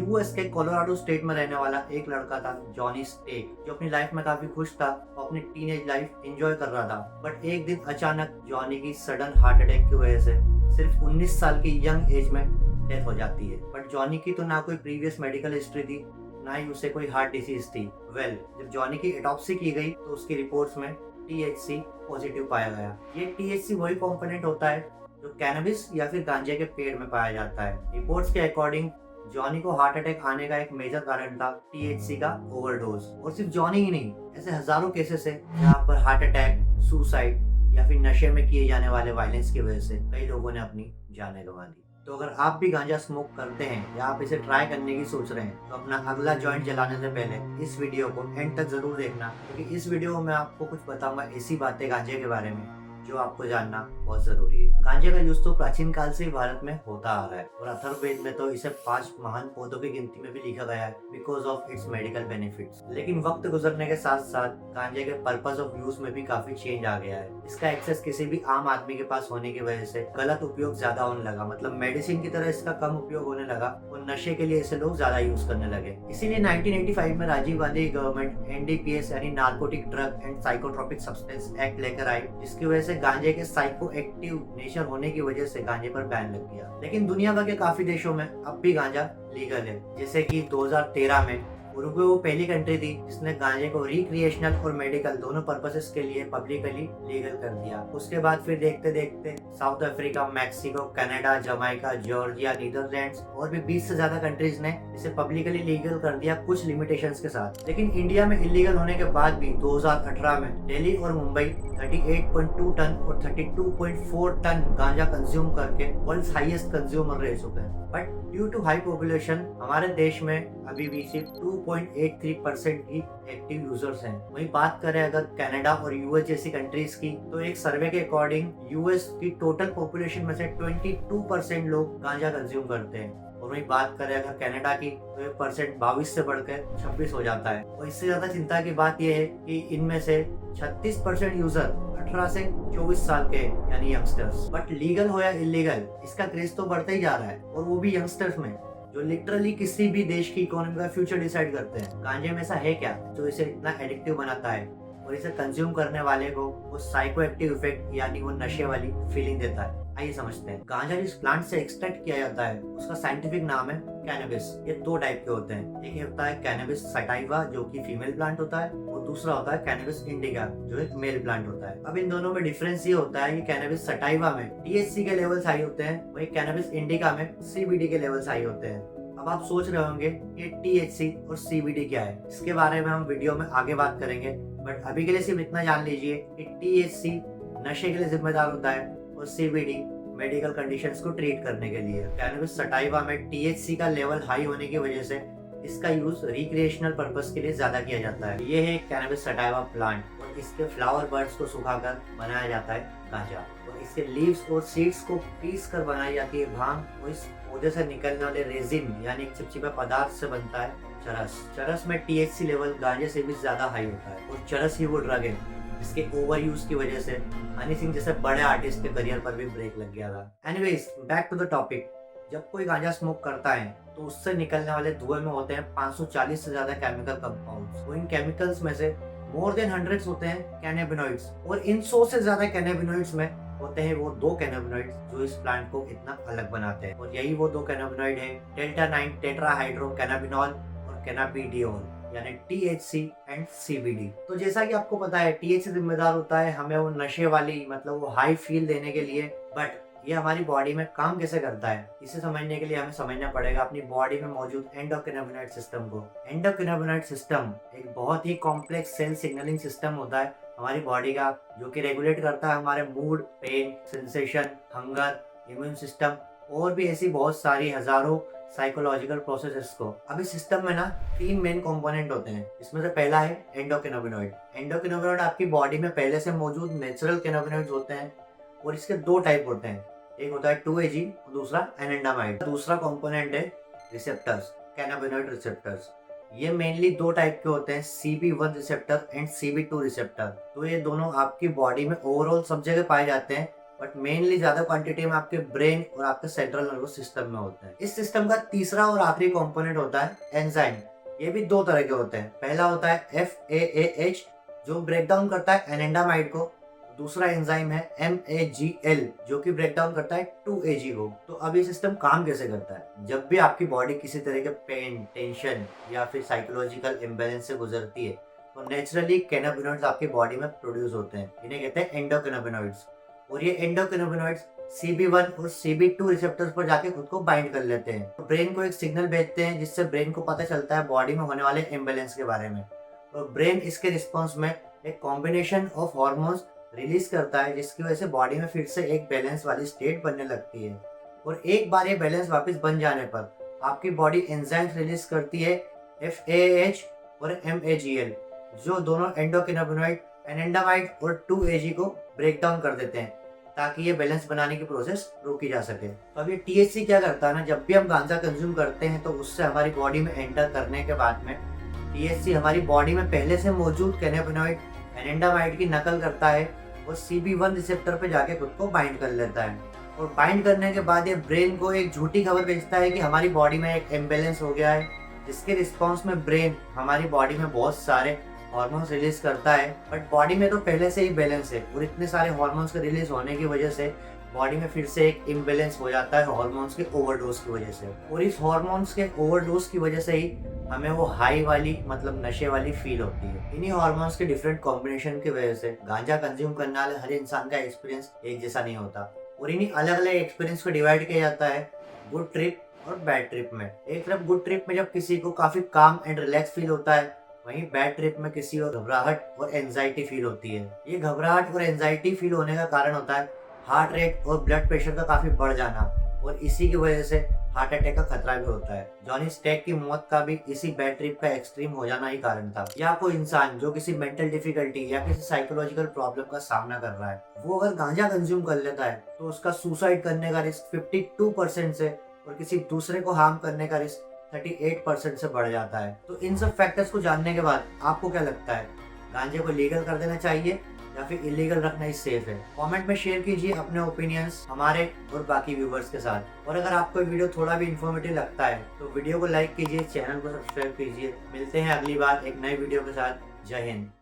US के Colorado state में रहने वाला एक लड़का था जॉनी स्टेक, जो अपनी लाइफ में काफी खुश था और अपनी टीनेज लाइफ एंजॉय कर रहा था। बट एक दिन अचानक जॉनी की सडन हार्ट अटैक की वजह से सिर्फ 19 साल की यंग एज में डेथ हो जाती है। बट जॉनी की तो ना कोई प्रीवियस मेडिकल हिस्ट्री थी, ना ही उसे कोई हार्ट डिसीज थी। जब जॉनी की ऑटोप्सी की गई तो उसकी रिपोर्ट्स में THC पॉजिटिव पाया गया। ये THC वही कंपोनेंट होता है जो कैनबिस या फिर गांजे के पेड़ में पाया जाता है। रिपोर्ट्स के अकॉर्डिंग जॉनी को हार्ट अटैक आने का एक मेजर कारण था THC का ओवरडोज। और सिर्फ जॉनी ही नहीं, ऐसे हजारों केसेस है जहाँ पर हार्ट अटैक, सुसाइड या फिर नशे में किए जाने वाले वायलेंस की वजह से कई लोगों ने अपनी जानें गंवा दी। तो अगर आप भी गांजा स्मोक करते हैं या आप इसे ट्राई करने की सोच रहे हैं तो अपना अगला जॉइंट जलाने से पहले इस वीडियो को एंड तक जरूर देखना, क्योंकि इस वीडियो में आपको कुछ बताऊंगा ऐसी बातें गांजे के बारे में जो आपको जानना बहुत जरूरी है। गांजे का यूज तो प्राचीन काल से ही भारत में होता आ रहा है और अथर्ववेद में तो इसे 5 महान पौधों की गिनती में भी लिखा गया है because of its medical benefits. लेकिन वक्त गुजरने के साथ साथ गांजे के पर्पस ऑफ यूज में भी काफी चेंज आ गया है। इसका एक्सेस किसी भी आम आदमी के पास होने की वजह से गलत उपयोग ज्यादा होने लगा, मतलब मेडिसिन की तरह इसका कम उपयोग होने लगा और नशे के लिए इसे लोग ज्यादा यूज करने लगे। इसीलिए 1985 में राजीव गांधी गवर्नमेंट NDPS यानी narcotic drug and psychotropic substance act लेकर आई, जिसकी वजह से गांजे के साइको एक्टिव नेचर होने की वजह से गांजे पर बैन लग गया। लेकिन दुनिया भर के काफी देशों में अब भी गांजा लीगल है, जैसे कि 2013 में उरुग्वे वो पहली कंट्री थी जिसने गांजे को रिक्रिएशनल और मेडिकल दोनों पर्पसेस के लिए पब्लिकली लीगल कर दिया। उसके बाद फिर देखते देखते south Africa, Mexico, Canada, Jamaica, Georgia, Netherlands और भी 20 से ज्यादा कंट्रीज ने इसे पब्लिकली लीगल कर दिया कुछ लिमिटेशंस के साथ। लेकिन इंडिया में इलीगल होने के बाद भी 2018 में दिल्ली और मुंबई 38.2 टन और 32.4 टन गांजा कंज्यूम करके वर्ल्ड हाईएस्ट कंज्यूमर रह चुके हैं। But due to high population हमारे देश में अभी भी सिर्फ 2.83% की एक्टिव यूजर्स हैं। वही बात करें अगर कनाडा और यूएस जैसी कंट्रीज की, तो एक सर्वे के अकॉर्डिंग यूएस की टोटल पॉपुलेशन में से 22% लोग गांजा कंज्यूम करते हैं। और वही बात करें अगर कनाडा की, तो ये परसेंट 22 से बढ़कर 26 हो जाता है। और इससे ज्यादा चिंता की बात यह है कि इनमें से 36% यूजर 18 से 24 साल के यानी यंगस्टर्स। बट लीगल हो या इलीगल, इसका क्रेज तो बढ़ता ही जा रहा है, और वो भी यंगस्टर्स में, जो लिटरली किसी भी देश की इकोनॉमी का फ्यूचर डिसाइड करते हैं। गांजे में ऐसा है क्या जो इसे इतना एडिक्टिव बनाता है और इसे कंज्यूम करने वाले को वो साइको एक्टिव इफेक्ट यानी वो नशे वाली फीलिंग देता है? आइए समझते हैं। गांजा जिस प्लांट से एक्सट्रैक्ट किया जाता है उसका साइंटिफिक नाम है कैनबिस। ये 2 टाइप के होते हैं, एक होता है कैनबिस सटाइवा जो कि फीमेल प्लांट होता है, और दूसरा होता है कैनबिस इंडिका जो एक मेल प्लांट होता है। अब इन दोनों में डिफरेंस ये होता है कि कैनबिस सटाइवा में THC के लेवल्स हाई होते हैं, वही कैनबिस इंडिका में CBD के लेवल्स हाई होते हैं। अब आप सोच रहे होंगे कि THC और CBD क्या है, इसके बारे में हम वीडियो में आगे बात करेंगे। बट अभी के लिए सिर्फ इतना जान लीजिए कि THC नशे के लिए जिम्मेदार होता है और CBD मेडिकल कंडीशंस को ट्रीट करने के लिए। कैनबिस सटाइवा में THC का लेवल हाई होने की वजह से इसका यूज रिक्रिएशनल पर्पस के लिए ज्यादा किया जाता है। ये है कैनबिस सटाइवा प्लांट, और इसके फ्लावर बर्ड्स को सुखाकर बनाया जाता है गांजा, और इसके लीव्स और सीड्स को पीस कर बनाई जाती है भांग, और इस पौधे से निकलने वाले रेजिन यानी चिपचिपा पदार्थ से बनता है चरस। चरस में THC लेवल गांजे से भी ज्यादा हाई होता है, और चरस ही वो ड्रग है जिसके ओवर यूज की वजह से हनी सिंह जैसे बड़े आर्टिस्ट के करियर पर भी ब्रेक लग गया था। Anyways, back to the topic. जब कोई गांजा स्मोक करता है तो उससे निकलने वाले धुएं में होते हैं 540 से ज्यादा केमिकल कंपाउंड्स, और इन केमिकल्स में से मोर देन हंड्रेड्स होते हैं कैनाबिनॉइड्स, और इन 100 से ज्यादा कैनाबिनॉइड्स में होते हैं वो 2 कैनाबिनॉइड्स जो इस प्लांट को इतना अलग बनाते हैं। और यही वो 2 कैनाबिनॉइड हैं, डेल्टा-9 टेट्राहाइड्रो कैनाबिनॉल और कैनाबिडियोल, यानी THC एंड CBD। तो जैसा कि आपको पता है THC जिम्मेदार होता है हमें वो नशे वाली, मतलब वो हाई फील देने के लिए। बट ये हमारी बॉडी में काम कैसे करता है, इसे समझने के लिए हमें समझना पड़ेगा अपनी बॉडी में मौजूद एंडोकैनाबिनॉइड सिस्टम को। एंडोकैनाबिनॉइड सिस्टम एक बहुत ही कॉम्प्लेक्स सेल सिग्नलिंग सिस्टम होता है हमारी बॉडी का, जो कि रेगुलेट करता है हमारे mood, pain, sensation, hunger, immune system और भी ऐसी बहुत सारी हजारों साइकोलॉजिकल प्रोसेसेस को। अब इस सिस्टम में ना 3 मेन कंपोनेंट होते हैं। इसमें से पहला है एंडोकैनाबिनॉइड। एंडोकैनाबिनॉइड आपकी बॉडी में पहले से मौजूद नेचुरल कैनाबिनॉइड्स होते हैं, और इसके 2 टाइप होते हैं, एक होता है 2-AG और दूसरा एनेंडामाइड। दूसरा कंपोनेंट है रिसेप्टर्स, कैनाबिनॉइड रिसेप्टर्स। ये मेनली 2 टाइप के होते हैं, CB1 receptor and CB2 receptor. तो ये दोनों आपकी बॉडी में ओवरऑल सब जगह पाए जाते हैं, बट मेनली ज्यादा क्वांटिटी में आपके ब्रेन और आपके सेंट्रल नर्वस सिस्टम में होता है। इस सिस्टम का तीसरा और आखिरी कंपोनेंट होता है एंजाइम। ये भी दो तरह के होते हैं। पहला होता है FAAH जो ब्रेक डाउन करता है एनेंडामाइड को। दूसरा एंजाइम है MAGL जो कि ब्रेक डाउन करता है 2AG को। तो अब ये सिस्टम काम कैसे करता है? जब भी आपकी बॉडी किसी तरह के पेन, टेंशन या फिर साइकोलॉजिकल इम्बैलेंस से गुजरती है तो नेचुरली कैनाबिनॉइड्स आपकी बॉडी में प्रोड्यूस होते हैं। इन्हें कहते हैं एंडोकैनाबिनॉइड्स। और ये एंडोकैनाबिनॉइड्स CB1 और CB2 रिसेप्टर्स पर जाके खुद को बाइंड कर लेते हैं। तो ब्रेन को एक सिग्नल भेजते हैं जिससे ब्रेन को पता चलता है बॉडी में होने वाले इम्बैलेंस के बारे में। और ब्रेन इसके रिस्पॉन्स में एक कॉम्बिनेशन ऑफ हॉर्मोन्स रिलीज करता है जिसकी वजह से बॉडी में फिर से एक बैलेंस वाली स्टेट बनने लगती है। और एक बार ये बैलेंस वापस बन जाने पर आपकी बॉडी एंजाइम्स रिलीज करती है FAAH और MAGL जो दोनों एंडोकैनाबिनॉइड एनेंडामाइड और 2AG को ब्रेक डाउन कर देते हैं ताकि ये बैलेंस बनाने की प्रोसेस रोकी जा सके। तो अब ये THC क्या करता है ना, जब भी हम गांजा कंज्यूम करते हैं तो उससे हमारी बॉडी में एंटर करने के बाद में THC हमारी बॉडी में पहले से मौजूद कैनाबिनॉइड एनेंडामाइड की नकल करता है और CB1 रिसेप्टर पे जाके खुद को बाइंड कर लेता है। और बाइंड करने के बाद ये ब्रेन को एक झूठी खबर भेजता है कि हमारी बॉडी में एक इम्बैलेंस हो गया है, जिसके रिस्पॉन्स में ब्रेन हमारी बॉडी में बहुत सारे हार्मोन्स रिलीज करता है। बट बॉडी में तो पहले से ही बैलेंस है और इतने सारे हार्मोन्स के रिलीज होने की वजह से बॉडी में फिर से एक इम्बैलेंस हो जाता है हार्मोन्स के ओवरडोज की वजह से। और इस हार्मोन्स के ओवरडोज की वजह से ही हमें वो हाई वाली मतलब नशे वाली फील होती है। इन्हीं हार्मोन्स के डिफरेंट कॉम्बिनेशन की वजह से गांजा कंज्यूम करने वाले हर इंसान का एक्सपीरियंस एक जैसा नहीं होता और इन्हीं अलग अलग एक्सपीरियंस को डिवाइड किया जाता है गुड ट्रिप और बैड ट्रिप में। एक तरफ गुड ट्रिप में जब किसी को काफी काम एंड रिलैक्स फील होता है, वहीं बैड ट्रिप में किसी को घबराहट और एंजाइटी फील होती है। ये घबराहट और एंजाइटी फील होने का कारण होता है हार्ट रेट और ब्लड प्रेशर का काफी बढ़ जाना और इसी की वजह से हार्ट अटैक का खतरा भी होता है। जॉनी स्टेक की मौत का भी इसी बैड ट्रिप का एक्सट्रीम हो जाना ही कारण था। या कोई इंसान जो किसी मेंटल डिफिकल्टी या किसी साइकोलॉजिकल प्रॉब्लम का सामना कर रहा है, वो अगर गांजा कंज्यूम कर लेता है तो उसका सुसाइड करने का रिस्क 52% से और किसी दूसरे को हार्म करने का रिस्क 38% से बढ़ जाता है। तो इन सब फैक्टर्स को जानने के बाद आपको क्या लगता है, गांजे को लीगल कर देना चाहिए या फिर इलीगल रखना ही सेफ है? कमेंट में शेयर कीजिए अपने ओपिनियंस हमारे और बाकी व्यूवर्स के साथ। और अगर आपको वीडियो थोड़ा भी इन्फॉर्मेटिव लगता है तो वीडियो को लाइक कीजिए, चैनल को सब्सक्राइब कीजिए। मिलते हैं अगली बार एक नए वीडियो के साथ। जय हिंद।